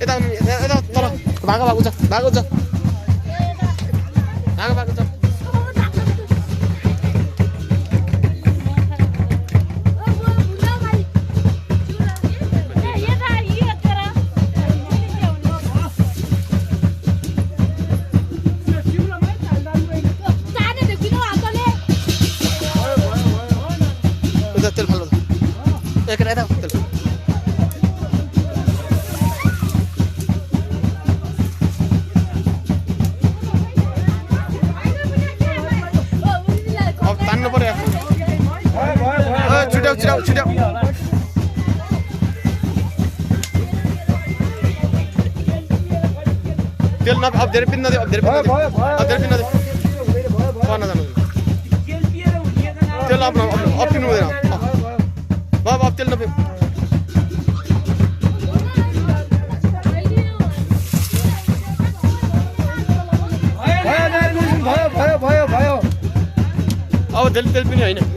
यता यता तल भागो भागो छ भागो छ भागो भागो छ तेल फाल्नु एक यता तेल तान्नु पर्यो छिट्याउ छिट्याउ छिट्याउ तेल न अब धेरै पिन नदियो अब धेरै पिन नदियो अब धेरै पिन नदियो पर्न जानु तेल अब पिनु हुँदैन अब तेल नपिउ अब तेल पनि होइन